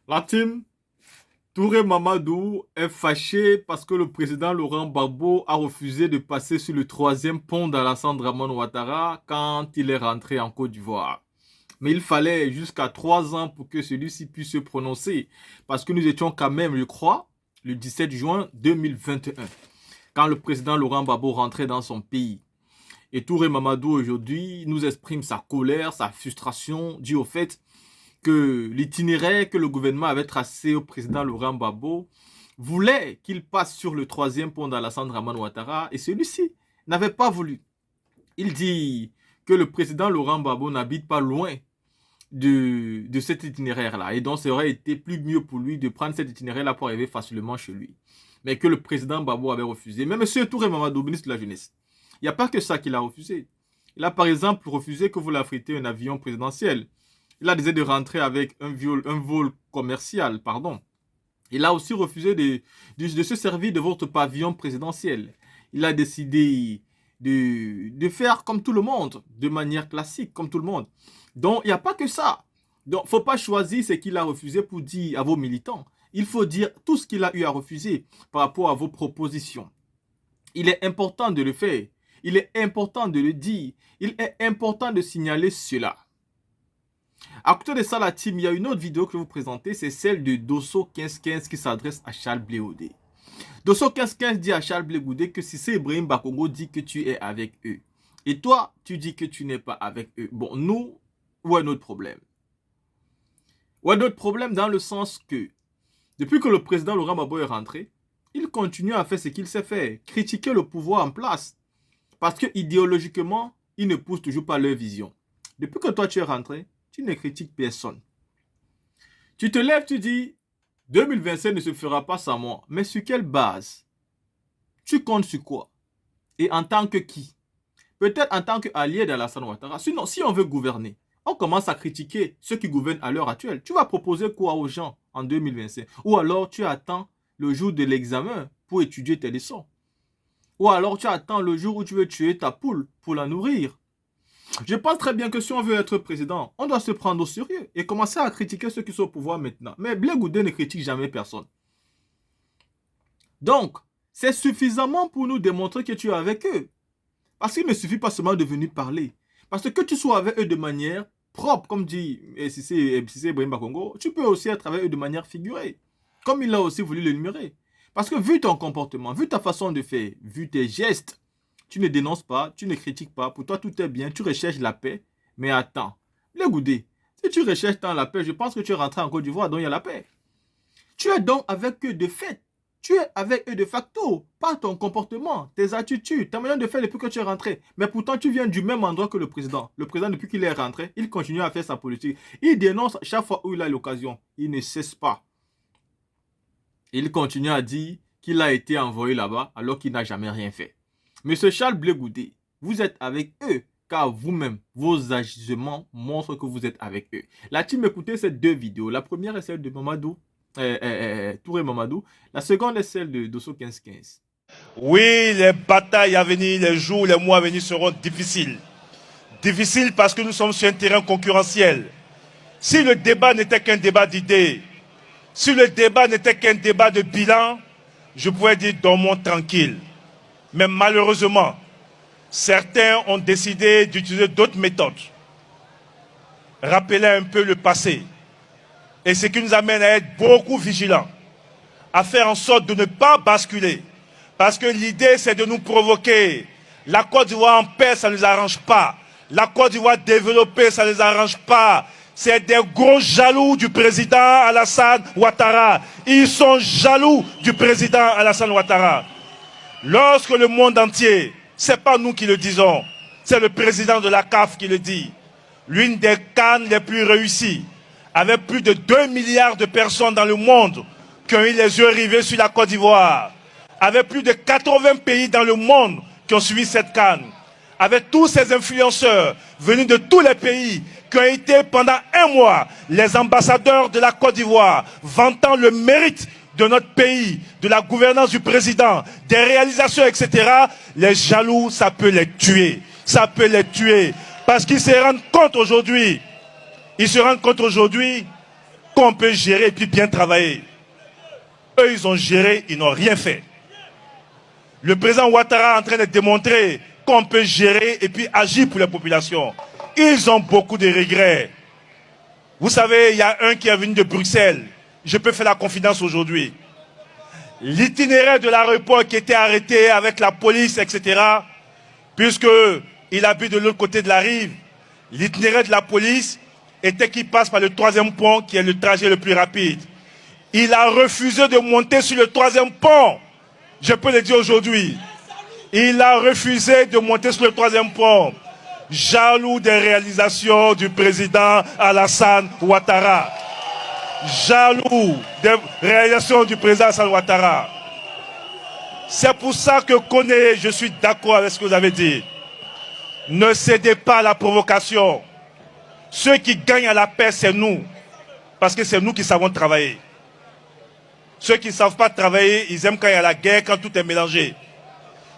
La team Touré Mamadou est fâché parce que le président Laurent Gbagbo a refusé de passer sur le troisième pont d'Alassane Dramane Ouattara quand il est rentré en Côte d'Ivoire. Mais il fallait jusqu'à 3 ans pour que celui-ci puisse se prononcer. Parce que nous étions quand même, je crois, le 17 juin 2021, quand le président Laurent Gbagbo rentrait dans son pays. Et Touré Mamadou aujourd'hui nous exprime sa colère, sa frustration due au fait que l'itinéraire que le gouvernement avait tracé au président Laurent Gbagbo voulait qu'il passe sur le troisième pont d'Alassane Dramane Ouattara et celui-ci n'avait pas voulu. Il dit que le président Laurent Gbagbo n'habite pas loin de cet itinéraire-là et donc ça aurait été plus mieux pour lui de prendre cet itinéraire-là pour arriver facilement chez lui. Mais que le président Gbagbo avait refusé. Mais M. Touré Mamadou, ministre de la Jeunesse, il n'y a pas que ça qu'il a refusé. Il a par exemple refusé que vous l'affrétez un avion présidentiel. Il a décidé de rentrer avec un vol commercial, pardon. Il a aussi refusé de se servir de votre pavillon présidentiel. Il a décidé de faire comme tout le monde, de manière classique, comme tout le monde. Donc, il n'y a pas que ça. Donc, il ne faut pas choisir ce qu'il a refusé pour dire à vos militants. Il faut dire tout ce qu'il a eu à refuser par rapport à vos propositions. Il est important de le faire. Il est important de le dire. Il est important de signaler cela. À côté de ça, la team, il y a une autre vidéo que je vais vous présenter, c'est celle de Dosso 1515 qui s'adresse à Charles Blé Goudé. Dosso 1515 dit à Charles Blé Goudé que si c'est Ibrahim Bakongo dit que tu es avec eux, et toi, tu dis que tu n'es pas avec eux. Bon, nous, où est notre problème? Où est notre problème dans le sens que, depuis que le président Laurent Gbagbo est rentré, il continue à faire ce qu'il sait faire, critiquer le pouvoir en place. Parce que idéologiquement, ils ne poussent toujours pas leur vision. Depuis que toi tu es rentré, tu ne critiques personne. Tu te lèves, tu dis, 2025 ne se fera pas sans moi. Mais sur quelle base? Tu comptes sur quoi? Et en tant que qui? Peut-être en tant qu'allié d'Alassane Ouattara. Sinon, si on veut gouverner, on commence à critiquer ceux qui gouvernent à l'heure actuelle. Tu vas proposer quoi aux gens en 2025? Ou alors tu attends le jour de l'examen pour étudier tes leçons. Ou alors tu attends le jour où tu veux tuer ta poule pour la nourrir. Je pense très bien que si on veut être président, on doit se prendre au sérieux et commencer à critiquer ceux qui sont au pouvoir maintenant. Mais Blé Goudé ne critique jamais personne. Donc, c'est suffisamment pour nous démontrer que tu es avec eux. Parce qu'il ne suffit pas seulement de venir parler. Parce que tu sois avec eux de manière propre, comme dit Cissé Ibrahim Bakongo, tu peux aussi être avec eux de manière figurée. Comme il a aussi voulu l'énumérer. Parce que vu ton comportement, vu ta façon de faire, vu tes gestes, tu ne dénonces pas, tu ne critiques pas. Pour toi, tout est bien. Tu recherches la paix. Mais attends, Blé Goudé, si tu recherches tant la paix, je pense que tu es rentré en Côte d'Ivoire, donc il y a la paix. Tu es donc avec eux de fait. Tu es avec eux de facto. Pas ton comportement, tes attitudes, ta manière de faire depuis que tu es rentré. Mais pourtant, tu viens du même endroit que le président. Le président, depuis qu'il est rentré, il continue à faire sa politique. Il dénonce chaque fois où il a l'occasion. Il ne cesse pas. Il continue à dire qu'il a été envoyé là-bas alors qu'il n'a jamais rien fait. Monsieur Charles Blé Goudé, vous êtes avec eux car vous-même, vos agissements montrent que vous êtes avec eux. La team écoutez ces deux vidéos. La première est celle de Mamadou, Touré Mamadou. La seconde est celle de Dosso 1515. Oui, les batailles à venir, les jours, les mois à venir seront difficiles. Difficiles parce que nous sommes sur un terrain concurrentiel. Si le débat n'était qu'un débat d'idées, si le débat n'était qu'un débat de bilan, je pourrais dire dormons tranquille. Mais malheureusement, certains ont décidé d'utiliser d'autres méthodes. Rappeler un peu le passé. Et ce qui nous amène à être beaucoup vigilants. À faire en sorte de ne pas basculer. Parce que l'idée, c'est de nous provoquer. La Côte d'Ivoire en paix, ça ne les arrange pas. La Côte d'Ivoire développée, ça ne les arrange pas. C'est des gros jaloux du président Alassane Ouattara. Ils sont jaloux du président Alassane Ouattara. Lorsque le monde entier, c'est pas nous qui le disons, c'est le président de la CAF qui le dit, l'une des CAN les plus réussies, avec plus de 2 milliards de personnes dans le monde qui ont eu les yeux rivés sur la Côte d'Ivoire, avec plus de 80 pays dans le monde qui ont suivi cette CAN, avec tous ces influenceurs venus de tous les pays qui ont été pendant un mois les ambassadeurs de la Côte d'Ivoire, vantant le mérite de notre pays, de la gouvernance du président, des réalisations, etc., les jaloux, ça peut les tuer. Ça peut les tuer. Parce qu'ils se rendent compte aujourd'hui, qu'on peut gérer et puis bien travailler. Eux, ils ont géré, ils n'ont rien fait. Le président Ouattara est en train de démontrer qu'on peut gérer et puis agir pour la population. Ils ont beaucoup de regrets. Vous savez, il y a un qui est venu de Bruxelles. Je peux faire la confidence aujourd'hui. L'itinéraire de l'aéroport qui était arrêté avec la police, etc., puisqu'il habite de l'autre côté de la rive, l'itinéraire de la police était qu'il passe par le 3e pont, qui est le trajet le plus rapide. Il a refusé de monter sur le 3e pont. Je peux le dire aujourd'hui. Il a refusé de monter sur le 3e pont. Jaloux des réalisations du président Alassane Ouattara. Jaloux des réalisations du président Alassane Ouattara. C'est pour ça que Koné, je suis d'accord avec ce que vous avez dit. Ne cédez pas à la provocation. Ceux qui gagnent à la paix, c'est nous. Parce que c'est nous qui savons travailler. Ceux qui ne savent pas travailler, ils aiment quand il y a la guerre, quand tout est mélangé.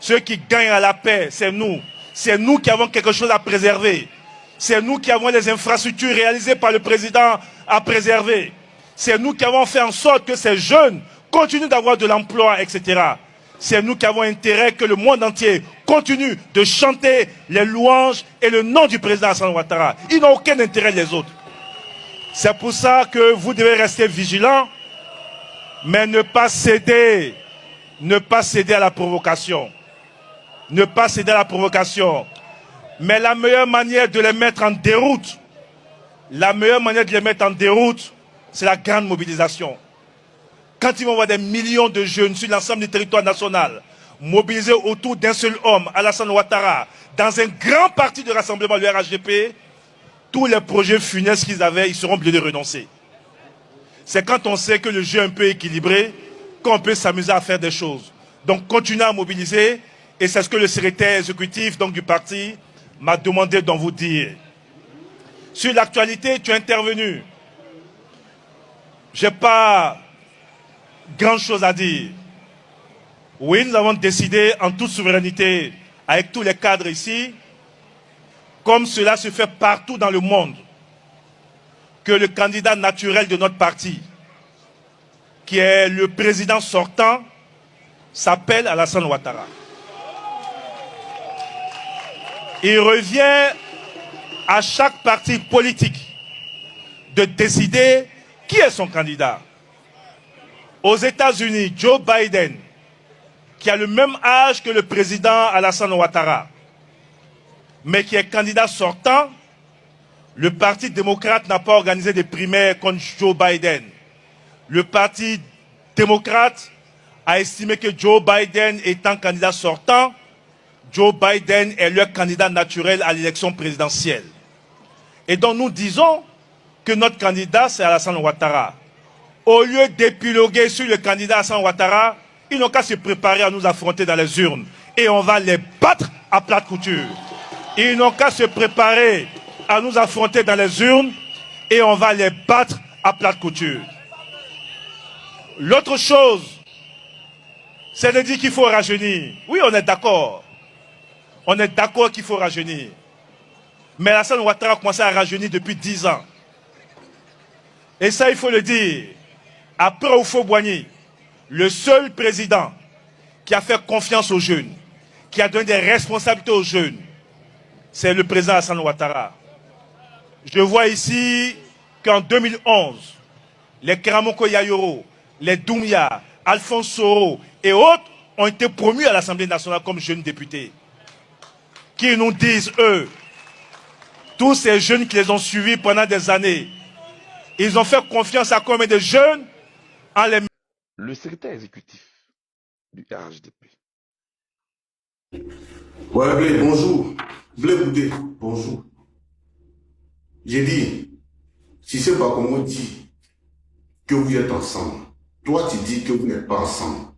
Ceux qui gagnent à la paix, c'est nous. C'est nous qui avons quelque chose à préserver. C'est nous qui avons les infrastructures réalisées par le président à préserver. C'est nous qui avons fait en sorte que ces jeunes continuent d'avoir de l'emploi, etc. C'est nous qui avons intérêt que le monde entier continue de chanter les louanges et le nom du président Alassane Ouattara. Ils n'ont aucun intérêt les autres. C'est pour ça que vous devez rester vigilants, mais ne pas céder à la provocation. Ne pas céder à la provocation. Mais la meilleure manière de les mettre en déroute, c'est la grande mobilisation. Quand ils vont voir des millions de jeunes sur l'ensemble du territoire national, mobilisés autour d'un seul homme, Alassane Ouattara, dans un grand parti de rassemblement, le RHDP, tous les projets funestes qu'ils avaient, ils seront obligés de renoncer. C'est quand on sait que le jeu est un peu équilibré, qu'on peut s'amuser à faire des choses. Donc continuez à mobiliser, et c'est ce que le secrétaire exécutif du parti m'a demandé d'en vous dire. Sur l'actualité, tu es intervenu. Je n'ai pas grand chose à dire. Oui, nous avons décidé en toute souveraineté, avec tous les cadres ici, comme cela se fait partout dans le monde, que le candidat naturel de notre parti, qui est le président sortant, s'appelle Alassane Ouattara. Il revient à chaque parti politique de décider qui est son candidat. Aux États-Unis, Joe Biden, qui a le même âge que le président Alassane Ouattara, mais qui est candidat sortant, le Parti démocrate n'a pas organisé de primaires contre Joe Biden. Le Parti démocrate a estimé que Joe Biden étant candidat sortant, Joe Biden est leur candidat naturel à l'élection présidentielle. Et donc nous disons que notre candidat c'est Alassane Ouattara. Au lieu d'épiloguer sur le candidat Alassane Ouattara, ils n'ont qu'à se préparer à nous affronter dans les urnes. Et on va les battre à plate couture. Ils n'ont qu'à se préparer à nous affronter dans les urnes et on va les battre à plate couture. L'autre chose, c'est de dire qu'il faut rajeunir. Oui, on est d'accord. On est d'accord qu'il faut rajeunir. Mais Alassane Ouattara a commencé à rajeunir depuis 10 ans. Et ça, il faut le dire. Après Houphouët-Boigny, le seul président qui a fait confiance aux jeunes, qui a donné des responsabilités aux jeunes, c'est le président Alassane Ouattara. Je vois ici qu'en 2011, les Keramoko Yayoro, les Doumbia, Alphonse Soro et autres ont été promus à l'Assemblée nationale comme jeunes députés. Qui nous disent, eux, tous ces jeunes qui les ont suivis pendant des années, ils ont fait confiance à combien de jeunes en les... Le secrétaire exécutif du RHDP. Ouais, Blé, bonjour. Blé Boudé, bonjour. J'ai dit, si c'est pas comme on dit que vous êtes ensemble, toi tu dis que vous n'êtes pas ensemble.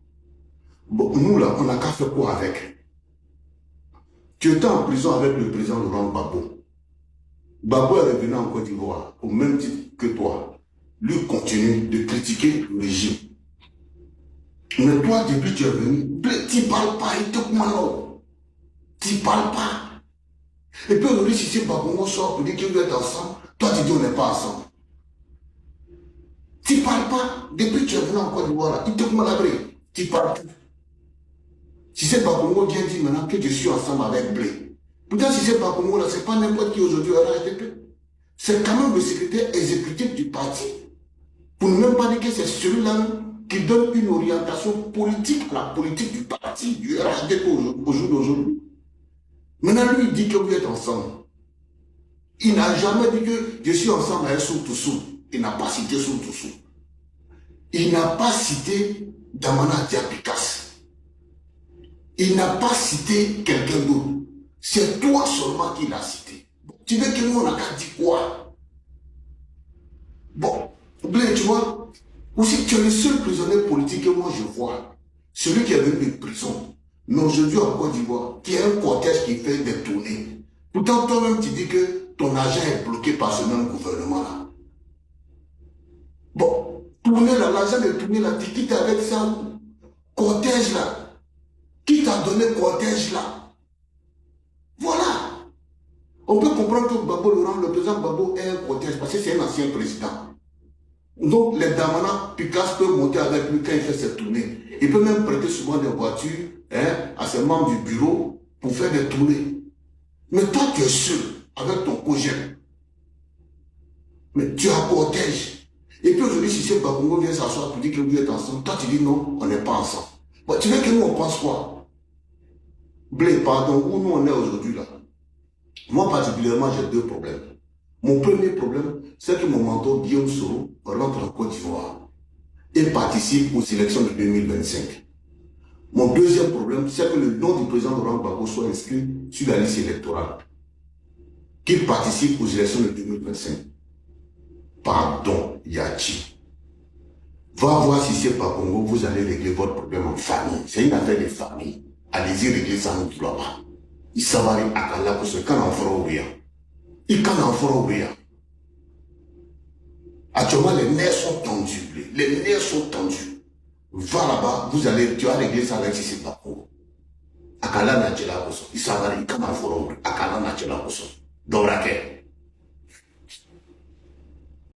Bon, nous là, on n'a qu'à faire quoi avec? Tu étais en prison avec le président Laurent Gbagbo. Gbagbo est revenu en Côte d'Ivoire, au même titre que toi. Lui continue de critiquer le régime. Mais toi, depuis que tu es venu, tu ne parles pas, il te commande. Tu ne parles pas. Et puis aujourd'hui, si c'est Babongo sort pour dire que vous êtes ensemble, toi tu dis on n'est pas ensemble. Tu ne parles pas. Depuis que tu es venu en Côte d'Ivoire, là, il te malabré. Tu parles plus. Si c'est pas Congo vient dire maintenant que je suis ensemble avec Blé. Pourtant, si c'est pas Congo, là, c'est pas n'importe qui aujourd'hui à la RDP. C'est quand même le secrétaire exécutif du parti. Pour ne même pas dire que c'est celui-là qui donne une orientation politique à la politique du parti, du RDP au jour d'aujourd'hui. Maintenant, lui, il dit que vous êtes ensemble. Il n'a jamais dit que je suis ensemble avec Soutoussou. Il n'a pas cité Soutoussou. Il n'a pas cité Damana Diapikas. Il n'a pas cité quelqu'un d'autre. C'est toi seulement qui l'a cité. Tu veux que nous, on a dit quoi? Bon, Blé, tu vois, aussi tu es le seul prisonnier politique que moi je vois. Celui qui est venu de prison. Mais aujourd'hui en Côte d'Ivoire, qui a un cortège qui fait des tournées. Pourtant, toi-même, tu dis que ton argent est bloqué par ce même gouvernement-là. Bon, tourner là, l'argent de tourner là, tu quittes avec ça où? Cortège là. Qui t'a donné cortège là? Voilà. On peut comprendre que Babo Laurent, le président Babo, est un cortège parce que c'est un ancien président. Donc les Damana, Picasso peuvent monter avec lui quand il fait ses tournées. Il peut même prêter souvent des voitures à ses membres du bureau pour faire des tournées. Mais toi, tu es seul avec ton cogène. Mais tu as cortège. Et puis aujourd'hui, si c'est Bakongo vient s'asseoir pour dire que vous êtes ensemble, toi tu dis non, on n'est pas ensemble. Bon, tu veux que nous on pense quoi? Blé, pardon, où nous on est aujourd'hui là? Moi particulièrement, j'ai deux problèmes. Mon premier problème, c'est que mon mentor Guillaume Soro rentre en Côte d'Ivoire et participe aux élections de 2025. Mon deuxième problème, c'est que le nom du président Laurent Gbagbo soit inscrit sur la liste électorale. Qu'il participe aux élections de 2025. Pardon, Yachi. Va voir si c'est pas Congo, vous allez régler votre problème en famille. C'est une affaire de famille. Allez-y régler ça, nous ne pas. Il s'avère à Kala pour ce qu'on en fera ou rien. Il can en fera ou rien. Actuellement, les nerfs sont tendus. Les nerfs sont tendus. Va là-bas, tu vas régler ça avec si c'est pas Congo. Akala n'a pas de il s'avère, il can en fera ou rien. Akala n'a pas de